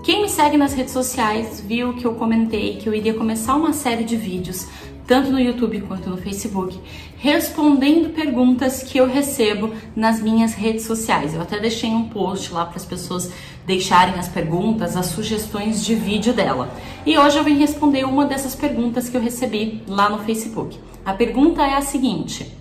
Quem me segue nas redes sociais viu que eu comentei que eu iria começar uma série de vídeos, tanto no YouTube quanto no Facebook, respondendo perguntas que eu recebo nas minhas redes sociais. Eu até deixei um post lá para as pessoas deixarem as perguntas, as sugestões de vídeo dela. E hoje eu vim responder uma dessas perguntas que eu recebi lá no Facebook. A pergunta é a seguinte: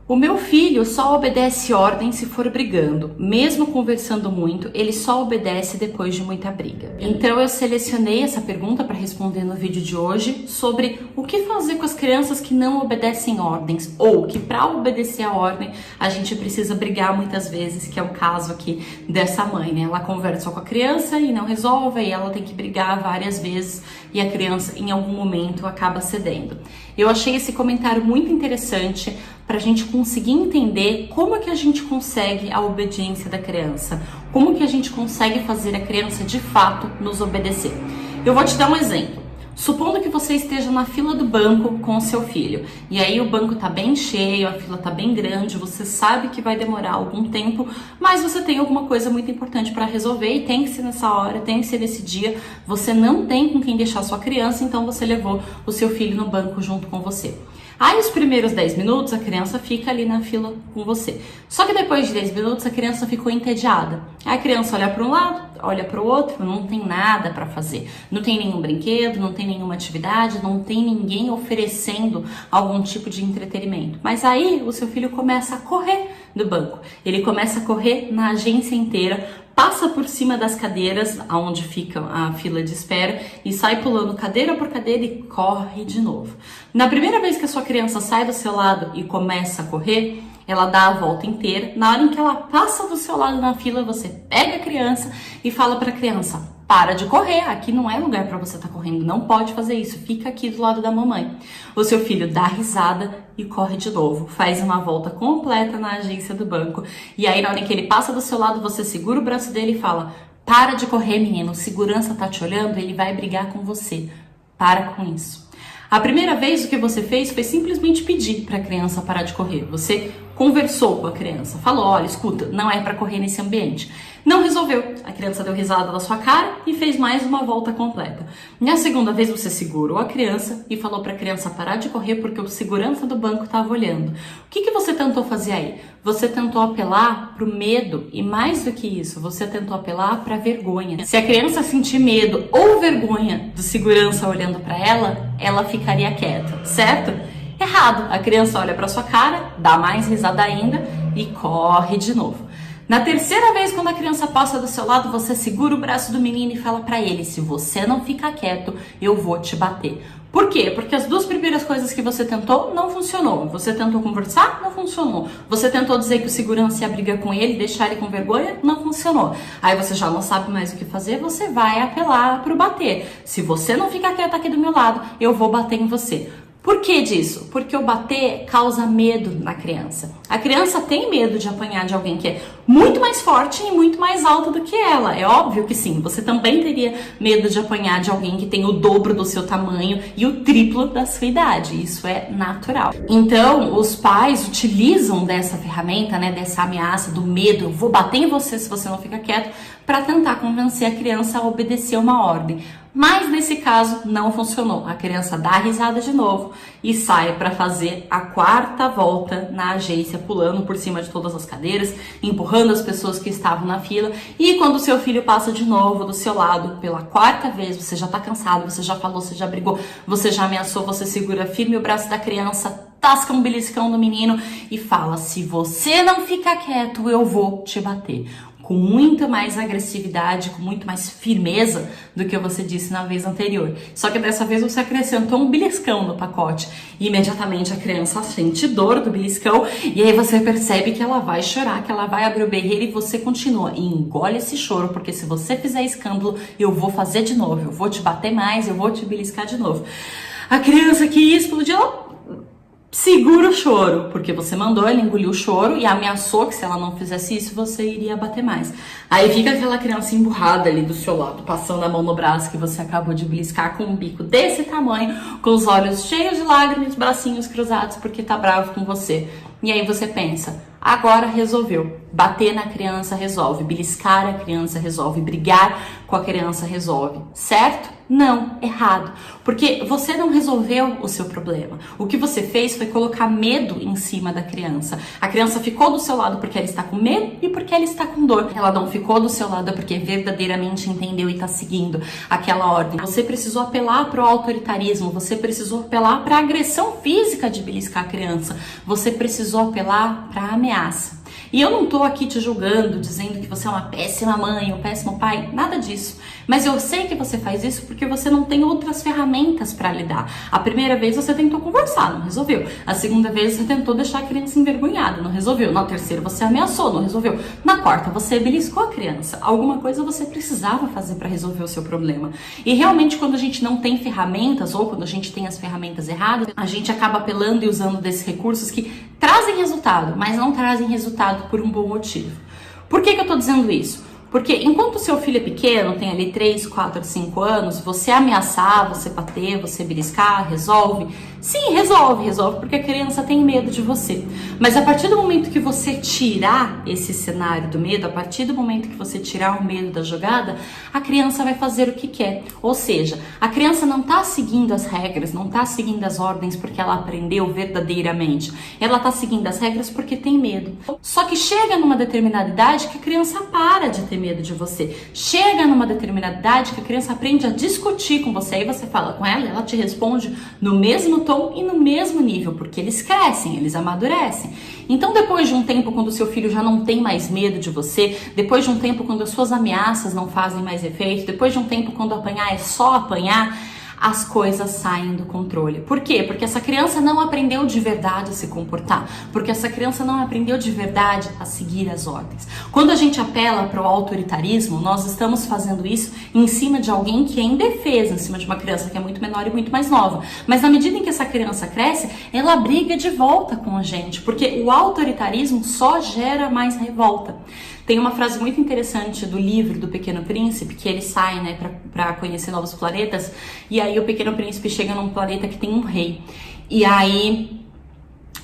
o meu filho só obedece ordem se for brigando. Mesmo conversando muito, ele só obedece depois de muita briga. Então eu selecionei essa pergunta para responder no vídeo de hoje sobre o que fazer com as crianças que não obedecem ordens, ou que para obedecer a ordem a gente precisa brigar muitas vezes, que é o caso aqui dessa mãe, né? Ela conversa com a criança e não resolve, e ela tem que brigar várias vezes e a criança em algum momento acaba cedendo. Eu achei esse comentário muito interessante para a gente conseguir entender como é que a gente consegue a obediência da criança, como que a gente consegue fazer a criança de fato nos obedecer. Eu vou te dar um exemplo. Supondo que você esteja na fila do banco com o seu filho, e aí o banco tá bem cheio, a fila tá bem grande, você sabe que vai demorar algum tempo, mas você tem alguma coisa muito importante para resolver e tem que ser nessa hora, tem que ser nesse dia, você não tem com quem deixar sua criança, então você levou o seu filho no banco junto com você. Aí os primeiros 10 minutos a criança fica ali na fila com você. Só que depois de 10 minutos a criança ficou entediada. A criança olha para um lado, olha para o outro, não tem nada para fazer. Não tem nenhum brinquedo, não tem nenhuma atividade, não tem ninguém oferecendo algum tipo de entretenimento. Mas aí o seu filho começa a correr do banco. Ele começa a correr na agência inteira, passa por cima das cadeiras onde fica a fila de espera e sai pulando cadeira por cadeira e corre de novo. Na primeira vez que a sua criança sai do seu lado e começa a correr, ela dá a volta inteira. Na hora em que ela passa do seu lado na fila, você pega a criança e fala para a criança: para de correr, aqui não é lugar para você estar correndo, não pode fazer isso, fica aqui do lado da mamãe. O seu filho dá risada e corre de novo, faz uma volta completa na agência do banco, e aí na hora que ele passa do seu lado, você segura o braço dele e fala: para de correr, menino, o segurança tá te olhando, ele vai brigar com você, para com isso. A primeira vez o que você fez foi simplesmente pedir para a criança parar de correr. Você conversou com a criança, falou: olha, escuta, não é para correr nesse ambiente. Não resolveu. A criança deu risada na sua cara e fez mais uma volta completa. Na segunda vez você segurou a criança e falou para a criança parar de correr porque o segurança do banco estava olhando. O que você tentou fazer aí? Você tentou apelar para o medo e, mais do que isso, você tentou apelar para a vergonha. Se a criança sentir medo ou vergonha do segurança olhando para ela, ela ficaria quieta, certo? Errado. A criança olha para sua cara, dá mais risada ainda e corre de novo. Na terceira vez, quando a criança passa do seu lado, você segura o braço do menino e fala para ele: se você não ficar quieto, eu vou te bater. Por quê? Porque as duas primeiras coisas que você tentou não funcionou. Você tentou conversar, não funcionou. Você tentou dizer que o segurança ia brigar com ele, deixar ele com vergonha, não funcionou. Aí você já não sabe mais o que fazer, você vai apelar pro bater. Se você não ficar quieto aqui do meu lado, eu vou bater em você. Por que disso? Porque o bater causa medo na criança. A criança tem medo de apanhar de alguém que é muito mais forte e muito mais alto do que ela. É óbvio que sim, você também teria medo de apanhar de alguém que tem o dobro do seu tamanho e o triplo da sua idade. Isso é natural. Então, os pais utilizam dessa ferramenta, né, dessa ameaça do medo: eu vou bater em você se você não ficar quieto, para tentar convencer a criança a obedecer uma ordem. Mas nesse caso não funcionou. A criança dá a risada de novo e sai para fazer a quarta volta na agência, pulando por cima de todas as cadeiras, empurrando as pessoas que estavam na fila. E quando o seu filho passa de novo do seu lado pela quarta vez, você já tá cansado, você já falou, você já brigou, você já ameaçou, você segura firme o braço da criança, tasca um beliscão no menino e fala: se você não ficar quieto, eu vou te bater. Com muito mais agressividade, com muito mais firmeza do que você disse na vez anterior. Só que dessa vez você acrescentou um beliscão no pacote. E imediatamente a criança sente dor do beliscão e aí você percebe que ela vai chorar, que ela vai abrir o berreiro e você continua. E engole esse choro, porque se você fizer escândalo, eu vou fazer de novo. Eu vou te bater mais, eu vou te beliscar de novo. A criança que ia explodir, ela segura o choro, porque você mandou ela engolir o choro e ameaçou que se ela não fizesse isso, você iria bater mais. Aí fica aquela criança emburrada ali do seu lado, passando a mão no braço que você acabou de beliscar, com um bico desse tamanho, com os olhos cheios de lágrimas, bracinhos cruzados, porque tá bravo com você. E aí você pensa: agora resolveu. Bater na criança resolve, beliscar a criança resolve, brigar com a criança resolve, certo? Não, errado. Porque você não resolveu o seu problema. O que você fez foi colocar medo em cima da criança. A criança ficou do seu lado porque ela está com medo e porque ela está com dor. Ela não ficou do seu lado porque verdadeiramente entendeu e está seguindo aquela ordem. Você precisou apelar para o autoritarismo, você precisou apelar para a agressão física de beliscar a criança, você precisou apelar para a ameaça. E eu não tô aqui te julgando, dizendo que você é uma péssima mãe, um péssimo pai, nada disso. Mas eu sei que você faz isso porque você não tem outras ferramentas para lidar. A primeira vez você tentou conversar, não resolveu. A segunda vez você tentou deixar a criança envergonhada, não resolveu. Na terceira você ameaçou, não resolveu. Na quarta você beliscou a criança. Alguma coisa você precisava fazer para resolver o seu problema. E realmente quando a gente não tem ferramentas ou quando a gente tem as ferramentas erradas, a gente acaba apelando e usando desses recursos que trazem resultado, mas não trazem resultado por um bom motivo. Por que eu tô dizendo isso? Porque enquanto o seu filho é pequeno, tem ali 3, 4, 5 anos, você ameaçar, você bater, você beliscar, resolve. Sim, resolve, porque a criança tem medo de você. Mas a partir do momento que você tirar esse cenário do medo, a partir do momento que você tirar o medo da jogada, a criança vai fazer o que quer. Ou seja, a criança não tá seguindo as regras, não tá seguindo as ordens porque ela aprendeu verdadeiramente. Ela tá seguindo as regras porque tem medo. Só que chega numa determinada idade que a criança para de ter medo de você. Chega numa determinada idade que a criança aprende a discutir com você. Aí você fala com ela e ela te responde no mesmo tom e no mesmo nível, porque eles crescem, eles amadurecem. Então, depois de um tempo, quando o seu filho já não tem mais medo de você, depois de um tempo, quando as suas ameaças não fazem mais efeito, depois de um tempo, quando apanhar é só apanhar, as coisas saem do controle. Por quê? Porque essa criança não aprendeu de verdade a se comportar, porque essa criança não aprendeu de verdade a seguir as ordens. Quando a gente apela para o autoritarismo, nós estamos fazendo isso em cima de alguém que é indefesa, em cima de uma criança que é muito menor e muito mais nova. Mas na medida em que essa criança cresce, ela briga de volta com a gente, porque o autoritarismo só gera mais revolta. Tem uma frase muito interessante do livro do Pequeno Príncipe, que ele sai, né, para conhecer novos planetas, e aí o Pequeno Príncipe chega num planeta que tem um rei. E aí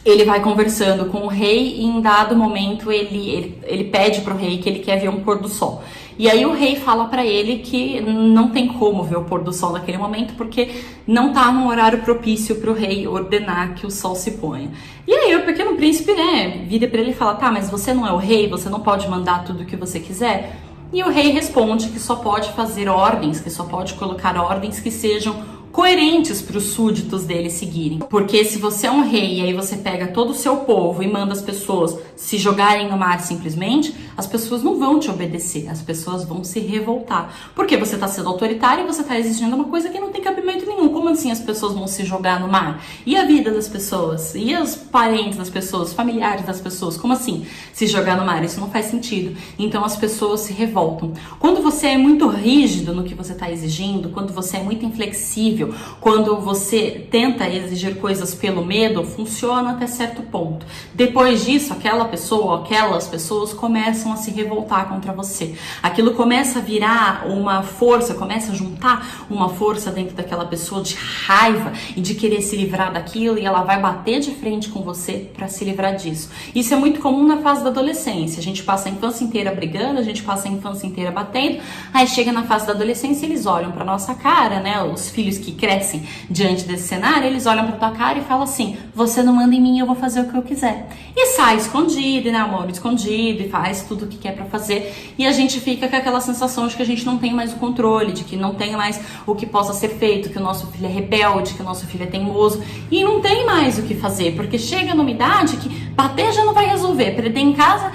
ele vai conversando com o rei e em dado momento ele pede pro rei que ele quer ver um pôr do sol. E aí o rei fala pra ele que não tem como ver o pôr do sol naquele momento porque não tá num horário propício pro rei ordenar que o sol se ponha. E aí o Pequeno Príncipe, né, vira pra ele e fala: tá, mas você não é o rei, você não pode mandar tudo o que você quiser? E o rei responde que só pode fazer ordens, que só pode colocar ordens que sejam coerentes para os súditos dele seguirem. Porque se você é um rei e aí você pega todo o seu povo e manda as pessoas se jogarem no mar simplesmente, as pessoas não vão te obedecer, as pessoas vão se revoltar. Porque você está sendo autoritário e você está exigindo uma coisa que não tem cabimento nenhum. Como assim as pessoas vão se jogar no mar? E a vida das pessoas? E os parentes das pessoas? Familiares das pessoas? Como assim se jogar no mar? Isso não faz sentido. Então as pessoas se revoltam. Quando você é muito rígido no que você está exigindo, quando você é muito inflexível, quando você tenta exigir coisas pelo medo, funciona até certo ponto. Depois disso, aquela pessoa, aquelas pessoas começam a se revoltar contra você. Aquilo começa a virar uma força, começa a juntar uma força dentro daquela pessoa de raiva e de querer se livrar daquilo, e ela vai bater de frente com você para se livrar disso. Isso é muito comum na fase da adolescência. A gente passa a infância inteira brigando, a gente passa a infância inteira batendo, aí chega na fase da adolescência e eles olham para nossa cara, né? Os filhos que crescem diante desse cenário, eles olham pra tua cara e falam assim: você não manda em mim, eu vou fazer o que eu quiser. E sai escondido, né, amor, escondido, e faz tudo o que quer pra fazer. E a gente fica com aquela sensação de que a gente não tem mais o controle, de que não tem mais o que possa ser feito, que o nosso filho é rebelde, que o nosso filho é teimoso, e não tem mais o que fazer, porque chega numa idade que bater já não vai resolver, prender em casa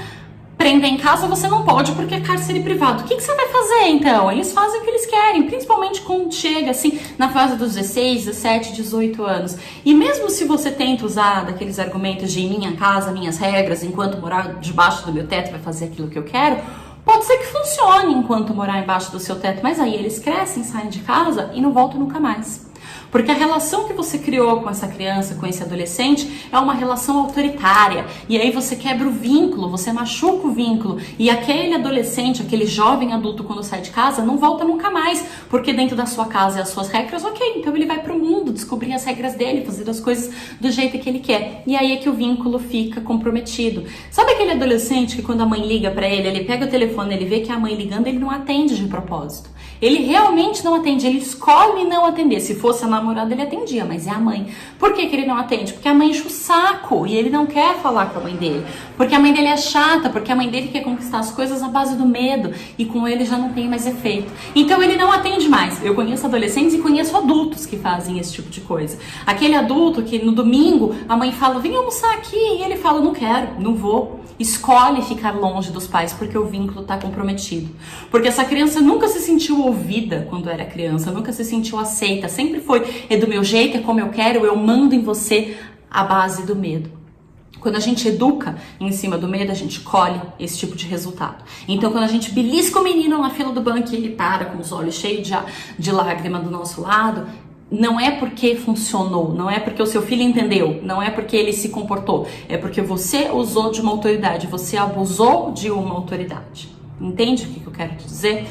você não pode porque é cárcere privado. O que você vai fazer então? Eles fazem o que eles querem, principalmente quando chega assim na fase dos 16, 17, 18 anos. E mesmo se você tenta usar daqueles argumentos de minha casa, minhas regras, enquanto morar debaixo do meu teto vai fazer aquilo que eu quero, pode ser que funcione enquanto morar embaixo do seu teto, mas aí eles crescem, saem de casa e não voltam nunca mais. Porque a relação que você criou com essa criança, com esse adolescente, é uma relação autoritária. E aí você quebra o vínculo, você machuca o vínculo. E aquele adolescente, aquele jovem adulto, quando sai de casa, não volta nunca mais. Porque dentro da sua casa e as suas regras, ok, então ele vai pro mundo, descobrir as regras dele, fazer as coisas do jeito que ele quer. E aí é que o vínculo fica comprometido. Sabe aquele adolescente que quando a mãe liga pra ele, ele pega o telefone, ele vê que é a mãe ligando, ele não atende de propósito. Ele realmente não atende, ele escolhe não atender. Se fosse a namorada, ele atendia, mas é a mãe. Por que ele não atende? Porque a mãe enche o saco e ele não quer falar com a mãe dele. Porque a mãe dele é chata, porque a mãe dele quer conquistar as coisas à base do medo e com ele já não tem mais efeito. Então ele não atende mais. Eu conheço adolescentes e conheço adultos que fazem esse tipo de coisa. Aquele adulto que no domingo a mãe fala, vem almoçar aqui, e ele fala, não quero, não vou. Escolhe ficar longe dos pais porque o vínculo está comprometido. Porque essa criança nunca se sentiu ouvida quando era criança, nunca se sentiu aceita, sempre foi, é do meu jeito, é como eu quero, eu mando em você, a base do medo. Quando a gente educa em cima do medo, a gente colhe esse tipo de resultado. Então, quando a gente belisca o menino na fila do banco e ele para com os olhos cheios de lágrima do nosso lado, não é porque funcionou, não é porque o seu filho entendeu, não é porque ele se comportou, é porque você usou de uma autoridade, você abusou de uma autoridade. Entende o que eu quero te dizer?